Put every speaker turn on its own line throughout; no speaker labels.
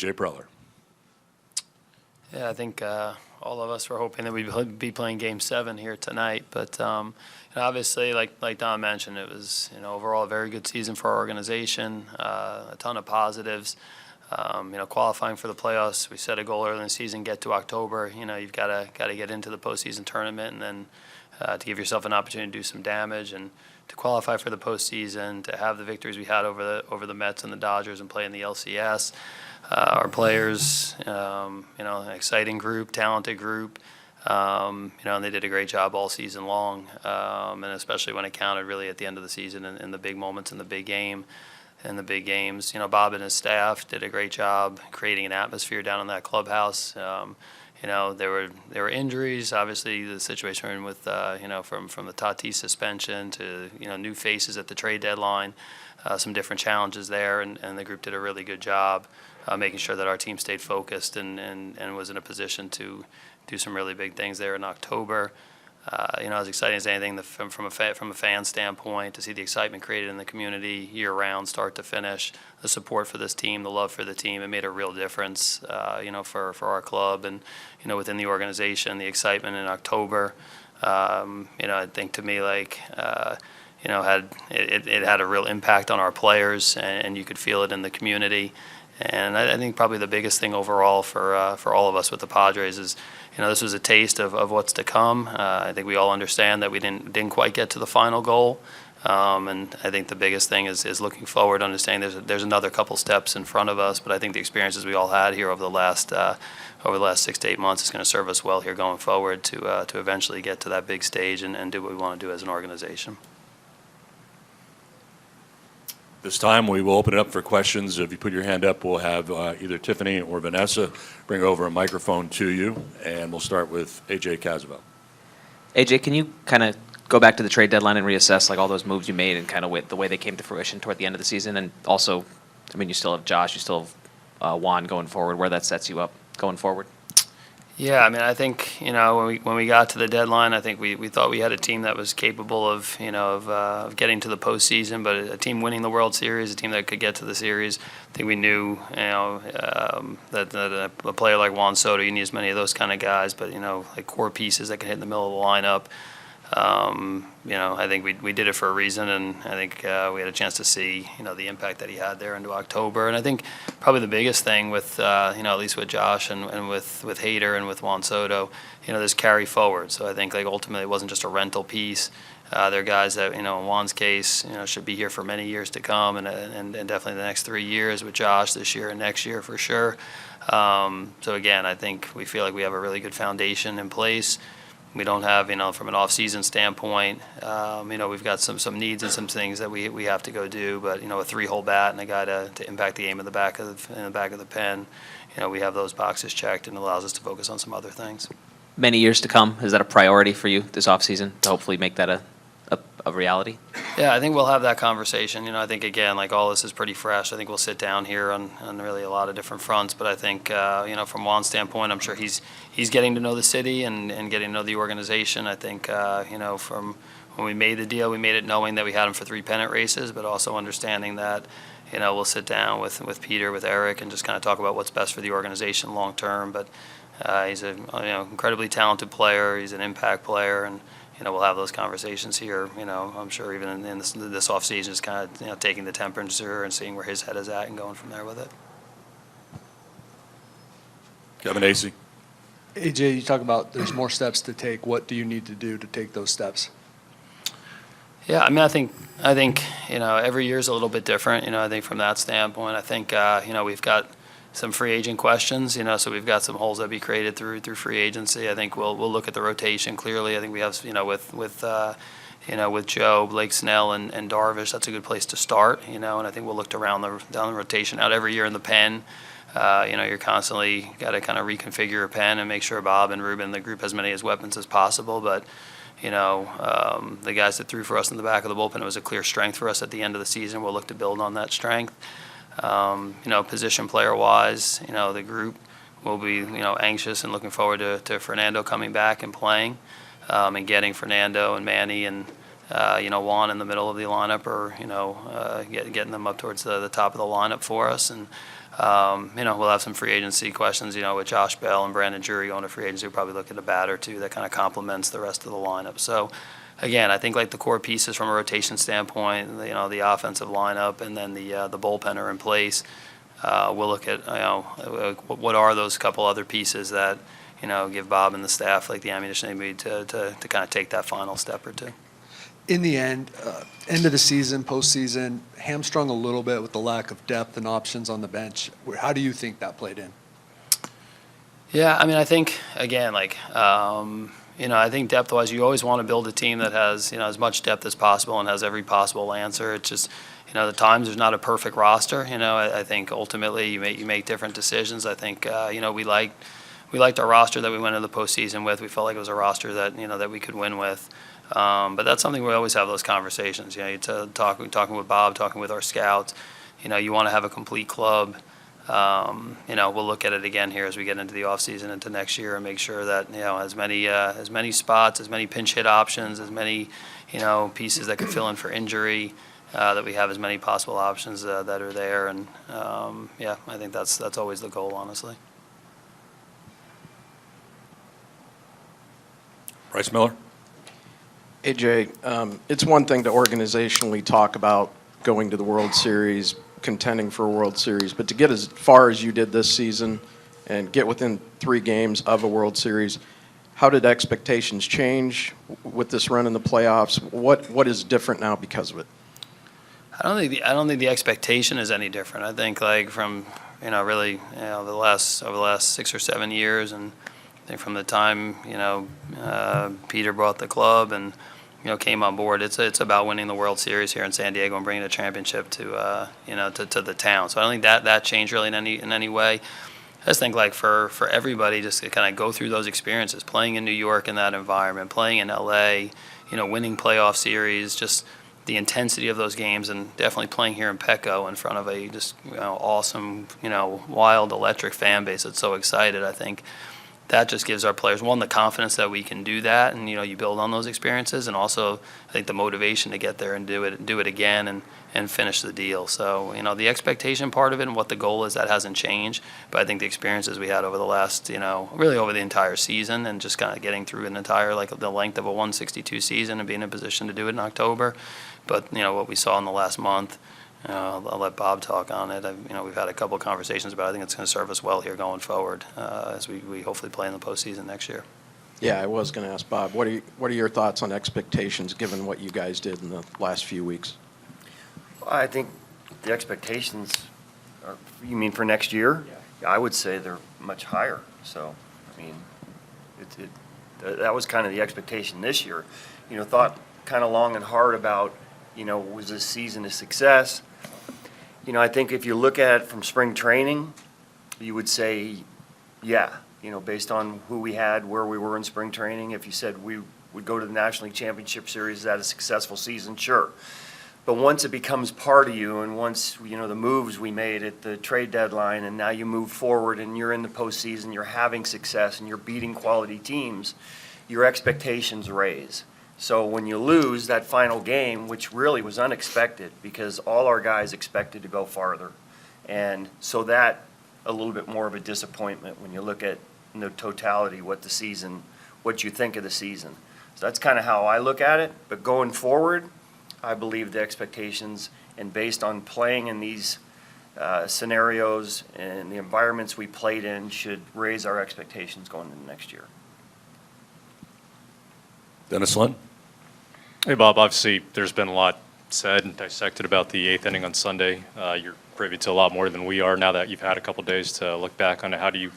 A.J. Preller.
Yeah, I think all of us were hoping that we'd be playing Game 7 here tonight, but obviously, like Don mentioned, it was overall a very good season for our organization. A ton of positives. Qualifying for the playoffs, we set a goal early in the season, get to October. You've got to get into the postseason tournament, and then to give yourself an opportunity to do some damage and to qualify for the postseason, to have the victories we had over the Mets and the Dodgers and play in the LCS. Our players, an exciting group, talented group, and they did a great job all season long, and especially when it counted really at the end of the season in the big moments in the big game. In the big games, Bob and his staff did a great job creating an atmosphere down in that clubhouse. There were injuries. Obviously, the situation we're in with, from the Tatis suspension to new faces at the trade deadline, some different challenges there, and the group did a really good job making sure that our team stayed focused and was in a position to do some really big things there in October. As exciting as anything from a fan standpoint, to see the excitement created in the community year-round, start to finish, the support for this team, the love for the team, it made a real difference, for our club and, within the organization, the excitement in October. I think to me, it had a real impact on our players, and you could feel it in the community. And I think probably the biggest thing overall for all of us with the Padres is, this was a taste of what's to come. I think we all understand that we didn't quite get to the final goal, and I think the biggest thing is looking forward, understanding there's another couple steps in front of us. But I think the experiences we all had here over the last 6 to 8 months is going to serve us well here going forward to eventually get to that big stage and do what we want to do as an organization.
This time we will open it up for questions. If you put your hand up, we'll have either Tiffany or Vanessa bring over a microphone to you, and we'll start with A.J. Casavell.
AJ, can you kind of go back to the trade deadline and reassess all those moves you made and kind of the way they came to fruition toward the end of the season? And also, you still have Josh, you still have Juan going forward, where that sets you up going forward?
Yeah, I think when we got to the deadline, I think we thought we had a team that was capable of getting to the postseason, but a team winning the World Series, a team that could get to the series. I think we knew that a player like Juan Soto, you need as many of those kind of guys, but like core pieces that can hit in the middle of the lineup. I think we did it for a reason, and I think we had a chance to see the impact that he had there into October. And I think probably the biggest thing with at least with Josh and with Hader and with Juan Soto, there's carry forward. So I think ultimately it wasn't just a rental piece. They're guys that in Juan's case should be here for many years to come, and definitely the next 3 years with Josh this year and next year for sure. So again, I think we feel like we have a really good foundation in place. We don't have, from an off-season standpoint, we've got some needs and some things that we have to go do. But a 3-hole bat and a guy to impact the game in the back of the pen, we have those boxes checked, and it allows us to focus on some other things.
Many years to come, is that a priority for you this off-season to hopefully make that a reality?
Yeah, I think we'll have that conversation. I think, again, all this is pretty fresh. I think we'll sit down here on really a lot of different fronts. But I think, from Juan's standpoint, I'm sure he's getting to know the city and getting to know the organization. I think, from when we made the deal, we made it knowing that we had him for 3 pennant races, but also understanding that, we'll sit down with Peter, with Eric, and just kind of talk about what's best for the organization long term. But he's an incredibly talented player. He's an impact player, and we'll have those conversations here. I'm sure even in this off season, just kind of taking the temperature and seeing where his head is at and going from there with it.
Kevin Acee.
AJ, you talk about there's more steps to take. What do you need to do to take those steps?
Yeah, I think every year is a little bit different. I think from that standpoint, I think we've got some free agent questions, so we've got some holes that be created through free agency. I think we'll look at the rotation clearly. I think we have, with Joe, Blake Snell, and Darvish, that's a good place to start, and I think we'll look down the rotation out every year in the pen. You're constantly got to kind of reconfigure your pen and make sure Bob and Ruben, the group, has many as weapons as possible. But the guys that threw for us in the back of the bullpen, it was a clear strength for us at the end of the season. We'll look to build on that strength. Position player-wise, the group will be, anxious and looking forward to Fernando coming back and playing, and getting Fernando and Manny and Juan in the middle of the lineup, or getting them up towards the top of the lineup for us. And we'll have some free agency questions. With Josh Bell and Brandon Drury going to free agency, we'll probably look at a bat or two that kind of complements the rest of the lineup. So, again, I think like the core pieces from a rotation standpoint, the offensive lineup, and then the bullpen are in place. We'll look at what are those couple other pieces that give Bob and the staff like the ammunition they need to kind of take that final step or two.
In the end of the season, postseason, hamstrung a little bit with the lack of depth and options on the bench. How do you think that played in?
Yeah, I mean, I think, again, I think depth-wise, you always want to build a team that has, as much depth as possible and has every possible answer. It's just, the times there's not a perfect roster. I think ultimately you make different decisions. I think, we liked our roster that we went into the postseason with. We felt like it was a roster that, that we could win with. But that's something we always have those conversations. Talking with Bob, talking with our scouts. You want to have a complete club. We'll look at it again here as we get into the offseason into next year and make sure that as many spots, as many pinch hit options, as many pieces that could fill in for injury, that we have as many possible options that are there. And I think that's always the goal, honestly.
Bryce Miller?
AJ, it's one thing to organizationally talk about going to the World Series, contending for a World Series, but to get as far as you did this season and get within 3 games of a World Series, how did expectations change with this run in the playoffs? What is different now because of it?
I don't think the expectation is any different. I think from really over the last 6 or 7 years, and I think from the time Peter brought the club and came on board, it's about winning the World Series here in San Diego and bringing a championship to the town. So I don't think that changed really in any way. I just think for everybody just to kind of go through those experiences, playing in New York in that environment, playing in LA, winning playoff series, just the intensity of those games, and definitely playing here in Petco in front of a just awesome, wild, electric fan base that's so excited. I think that just gives our players, one, the confidence that we can do that, and you build on those experiences, and also I think the motivation to get there and do it again and finish the deal. So the expectation part of it and what the goal is, that hasn't changed, but I think the experiences we had over the last really over the entire season, and just kind of getting through an entire the length of a 162 season and being in a position to do it in October, but what we saw in the last month. I'll let Bob talk on it. We've had a couple of conversations about it. I think it's going to serve us well here going forward as we hopefully play in the postseason next year.
Yeah, I was going to ask Bob, what are your thoughts on expectations given what you guys did in the last few weeks?
Well, I think the expectations are, you mean for next year? Yeah. I would say they're much higher. So, I mean, that was kind of the expectation this year. Thought kind of long and hard about, was this season a success? I think if you look at it from spring training, you would say, yeah, based on who we had, where we were in spring training. If you said we would go to the National League Championship Series, is that a successful season? Sure. But once it becomes part of you, and once, the moves we made at the trade deadline, and now you move forward and you're in the postseason, you're having success and you're beating quality teams, your expectations raise. So when you lose that final game, which really was unexpected because all our guys expected to go farther, and so that a little bit more of a disappointment when you look at the totality, what you think of the season. So that's kind of how I look at it. But going forward, I believe the expectations, and based on playing in these scenarios and the environments we played in, should raise our expectations going into next year.
Dennis Lynn?
Hey, Bob, obviously there's been a lot said and dissected about the 8th inning on Sunday. You're privy to a lot more than we are now that you've had a couple days to look back on it. How do you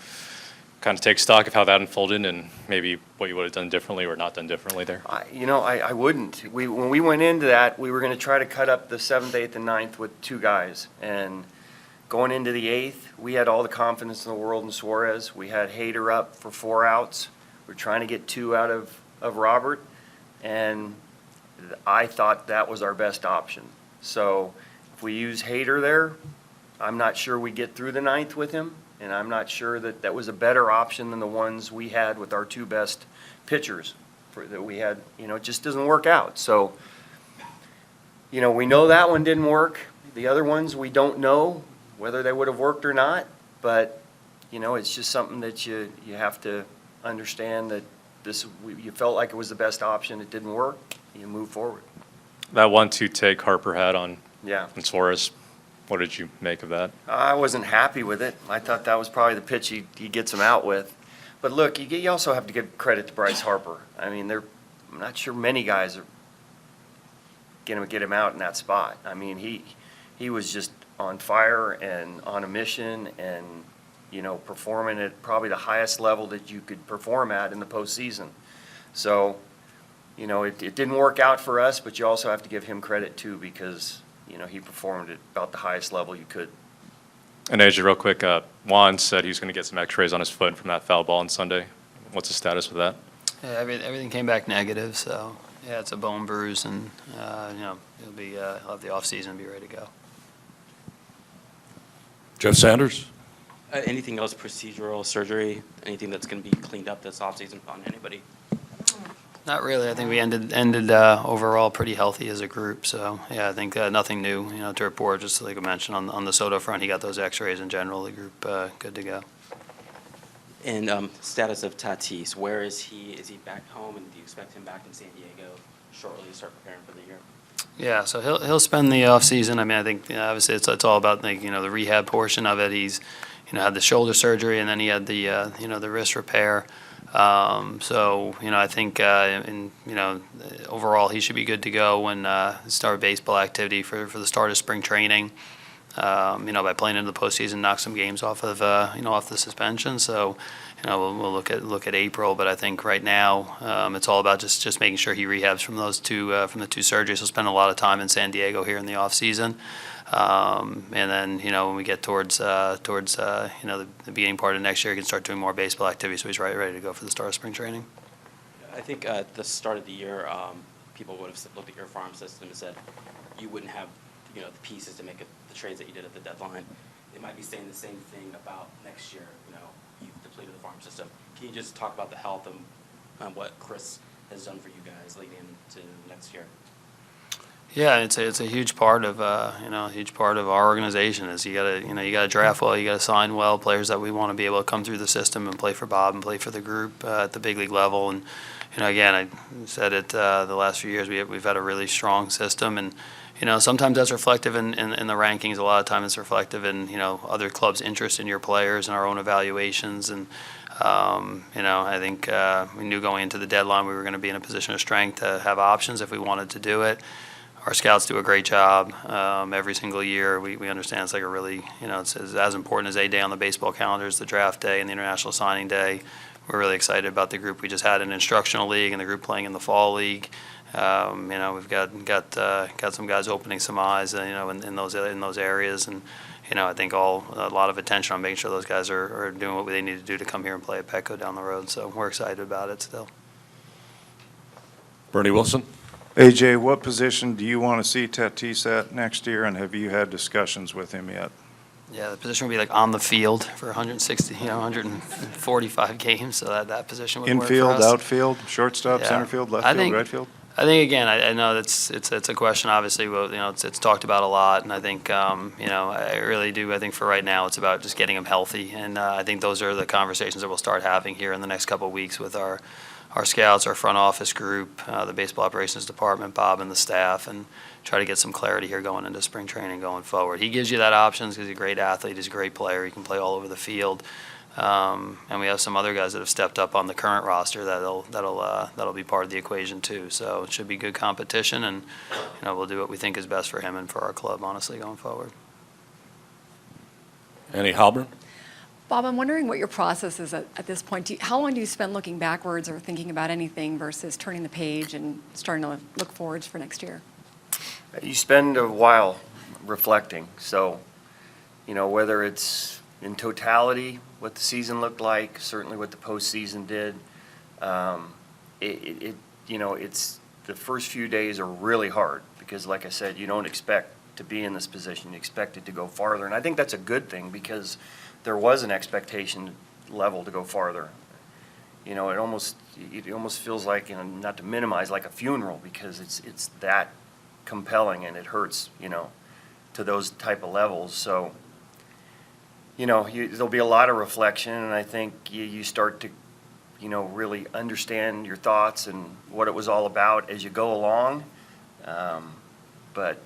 kind of take stock of how that unfolded and maybe what you would have done differently or not done differently there?
I wouldn't. When we went into that, we were going to try to cut up the 7th, 8th, and 9th with 2 guys. And going into the 8th, we had all the confidence in the world in Suarez. We had Hader up for 4 outs. We're trying to get 2 out of Robert. And I thought that was our best option. So if we use Hader there, I'm not sure we get through the 9th with him, and I'm not sure that was a better option than the ones we had with our 2 best pitchers that we had. It just doesn't work out. So we know that one didn't work. The other ones, we don't know whether they would have worked or not, but, it's just something that you have to understand that you felt like it was the best option, it didn't work, you move forward.
That 1-2 take Harper had on
Yeah.
Suarez, what did you make of that?
I wasn't happy with it. I thought that was probably the pitch he gets him out with. But look, you also have to give credit to Bryce Harper. I mean, I'm not sure many guys are going to get him out in that spot. I mean, he was just on fire and on a mission and, performing at probably the highest level that you could perform at in the postseason. So, it didn't work out for us, but you also have to give him credit too because, he performed at about the highest level you could.
And AJ, real quick, Juan said he was going to get some x-rays on his foot from that foul ball on Sunday. What's the status with that?
Yeah, everything came back negative, so, yeah, it's a bone bruise, and, he'll have the offseason and be ready to go.
Jeff Sanders?
Anything else procedural, surgery, anything that's going to be cleaned up this offseason on anybody?
Not really. I think we ended overall pretty healthy as a group. So, yeah, I think nothing new, to report. Just like I mentioned, on the Soto front, he got those x-rays in general. The group good to go.
And status of Tatis, where is he? Is he back home, and do you expect him back in San Diego shortly to start preparing for the year?
Yeah, so he'll spend the off season. I mean, I think obviously it's all about the rehab portion of it. He's had the shoulder surgery, and then he had the the wrist repair. So I think overall he should be good to go when start local activity for the start of spring training. By playing into the postseason, knock some games off of off the suspension. So we'll look at April, but I think right now it's all about just making sure he rehabs from the two surgeries. He'll spend a lot of time in San Diego here in the off season. And then, when we get towards the beginning part of next year, he can start doing more baseball activity, so he's ready to go for the start of spring training.
I think at the start of the year, people would have looked at your farm system and said you wouldn't have, the pieces to make the trades that you did at the deadline. They might be saying the same thing about next year. You've depleted the farm system. Can you just talk about the health and what Chris has done for you guys leading into next year?
Yeah, it's a huge part of our organization is you gotta draft well, you gotta sign well, players that we want to be able to come through the system and play for Bob and play for the group at the big league level. And again, I said it the last few years we've had a really strong system, and sometimes that's reflective in the rankings. A lot of times it's reflective in other clubs' interest in your players and our own evaluations. And I think we knew going into the deadline we were going to be in a position of strength to have options if we wanted to do it. Our scouts do a great job every single year. We understand it's like a really, it's as important as a day on the baseball calendar as the draft day and the international signing day. We're really excited about the group we just had in instructional league and the group playing in the fall league. We've got some guys opening some eyes, in those areas, and I think a lot of attention on making sure those guys are doing what they need to do to come here and play at Petco down the road. So we're excited about it still.
Bernie Wilson?
AJ, what position do you want to see Tatis at next year, and have you had discussions with him yet?
Yeah, the position would be like on the field for 160, 145 games. So that position would work for
Infield,
us.
outfield, shortop,
Yeah.
center field, left
I
field,
think-
right field?
I think again, I know it's a question. Obviously, it's talked about a lot, and I think I really do. I think for right now, it's about just getting him healthy, and I think those are the conversations that we'll start having here in the next couple of weeks with our scouts, our front office group, the baseball operations department, Bob and the staff, and try to get some clarity here going into spring training going forward. He gives you that options because he's a great athlete, he's a great player, he can play all over the field. And we have some other guys that have stepped up on the current roster that'll be part of the equation too. So it should be good competition, and we'll do what we think is best for him and for our club, honestly, going forward.
Annie Halbern?
Bob, I'm wondering what your process is at this point. How long do you spend looking backwards or thinking about anything versus turning the page and starting to look forwards for next year?
You spend a while reflecting. So, whether it's in totality, what the season looked like, certainly what the postseason did, it's the first few days are really hard because, like I said, you don't expect to be in this position. You expect it to go farther. And I think that's a good thing because there was an expectation level to go farther. It almost feels like, not to minimize, like a funeral because it's that compelling, and it hurts, to those type of levels. So, there'll be a lot of reflection, and I think you start to, really understand your thoughts and what it was all about as you go along. But,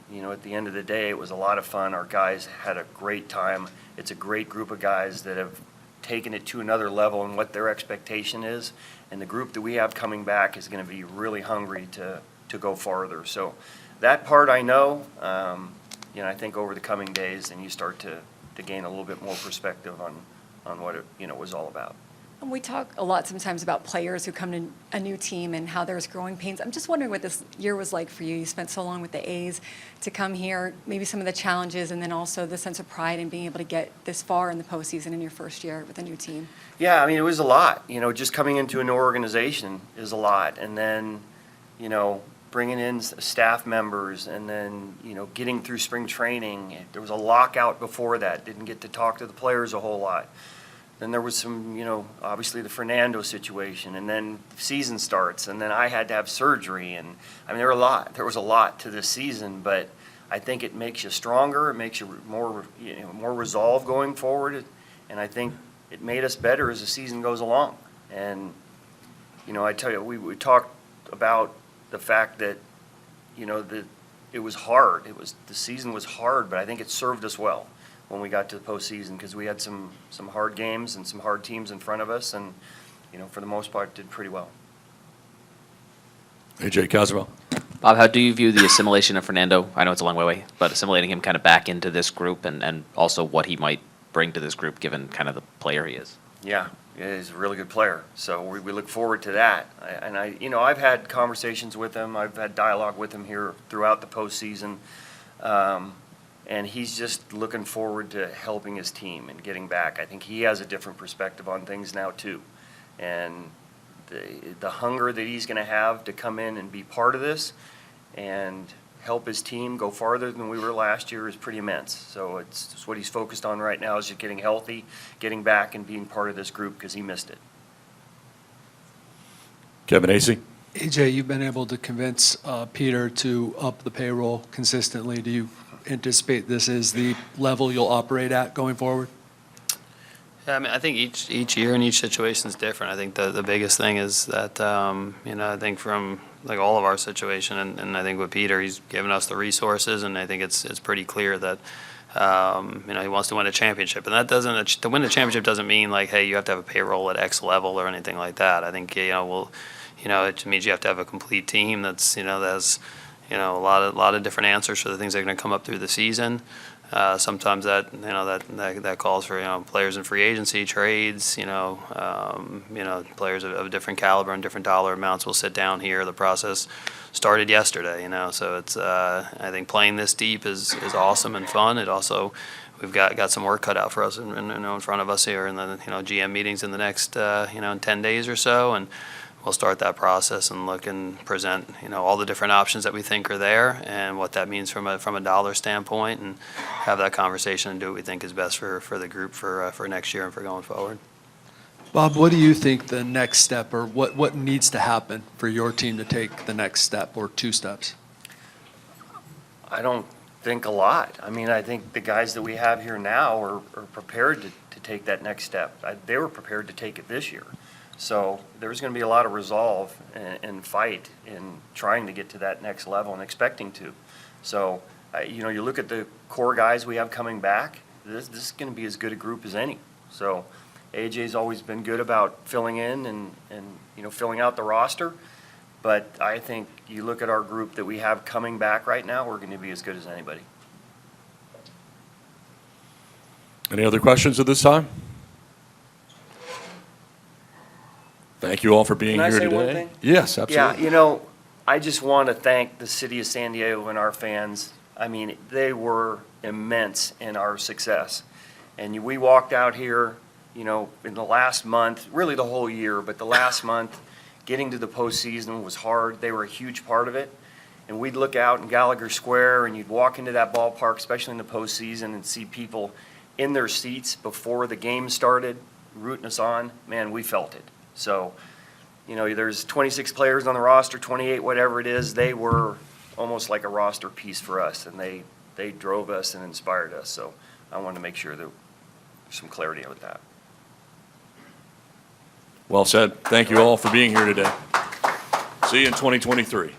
at the end of the day, it was a lot of fun. Our guys had a great time. It's a great group of guys that have taken it to another level in what their expectation is. And the group that we have coming back is going to be really hungry to go farther. So that part I know, I think over the coming days, and you start to gain a little bit more perspective on what it was all about.
And we talk a lot sometimes about players who come to a new team and how there's growing pains. I'm just wondering what this year was like for you. You spent so long with the A's to come here, maybe some of the challenges, and then also the sense of pride in being able to get this far in the postseason in your first year with a new team.
Yeah, it was a lot. Just coming into a new organization is a lot. And then, bringing in staff members, and then, getting through spring training. There was a lockout before that. Didn't get to talk to the players a whole lot. Then there was some, obviously the Fernando situation, and then season starts, and then I had to have surgery, and there was a lot to this season, but I think it makes you stronger. It makes you more resolved going forward, and I think it made us better as the season goes along. And I tell you, we talked about the fact that that it was hard. The season was hard, but I think it served us well when we got to the postseason, because we had some hard games and some hard teams in front of us, and for the most part did pretty well.
A.J. Caswell.
Bob, how do you view the assimilation of Fernando? I know it's a long way away, but assimilating him kind of back into this group, and also what he might bring to this group given kind of the player he is?
Yeah, he's a really good player. So we look forward to that. I've had conversations with him. I've had dialogue with him here throughout the postseason. And he's just looking forward to helping his team and getting back. I think he has a different perspective on things now too. And the hunger that he's going to have to come in and be part of this and help his team go farther than we were last year is pretty immense. So it's just what he's focused on right now, is just getting healthy, getting back, and being part of this group, because he missed it.
Kevin Acee.
AJ, you've been able to convince Peter to up the payroll consistently. Do you anticipate this is the level you'll operate at going forward?
Yeah, I think each year and each situation is different. I think the biggest thing is that, I think from like all of our situation, and I think with Peter, he's given us the resources, and I think it's pretty clear that, he wants to win a championship. And that to win a championship doesn't mean like, hey, you have to have a payroll at X level or anything like that. I think, it means you have to have a complete team that's, that has, a lot of different answers for the things that are going to come up through the season. Sometimes that calls for players in free agency, trades. Players of different caliber and different dollar amounts will sit down here. The process started yesterday. So it's I think playing this deep is awesome and fun. It also, we've got some work cut out for us in front of us here in the GM meetings in the next in 10 days or so, and we'll start that process and look and present, all the different options that we think are there and what that means from a dollar standpoint, and have that conversation and do what we think is best for the group for next year and for going forward.
Bob, what do you think the next step, or what needs to happen for your team to take the next step or two steps?
I don't think a lot. I think the guys that we have here now are prepared to take that next step. They were prepared to take it this year. So there's going to be a lot of resolve and fight in trying to get to that next level and expecting to. So, you look at the core guys we have coming back, this is going to be as good a group as any. So AJ's always been good about filling in and filling out the roster. But I think you look at our group that we have coming back right now, we're going to be as good as anybody.
Any other questions at this time? Thank you all for being
Can I
here
say
today.
one thing?
Yes, absolutely.
Yeah, I just want to thank the city of San Diego and our fans. They were immense in our success. And we walked out here, in the last month, really the whole year, but the last month, getting to the postseason was hard. They were a huge part of it. And we'd look out in Gallagher Square, and you'd walk into that ballpark, especially in the postseason, and see people in their seats before the game started, rooting us on. Man, we felt it. So, there's 26 players on the roster, 28, whatever it is. They were almost like a roster piece for us, and they drove us and inspired us. So I want to make sure that there's some clarity with that.
Well said. Thank you all for being here today. See you in 2023.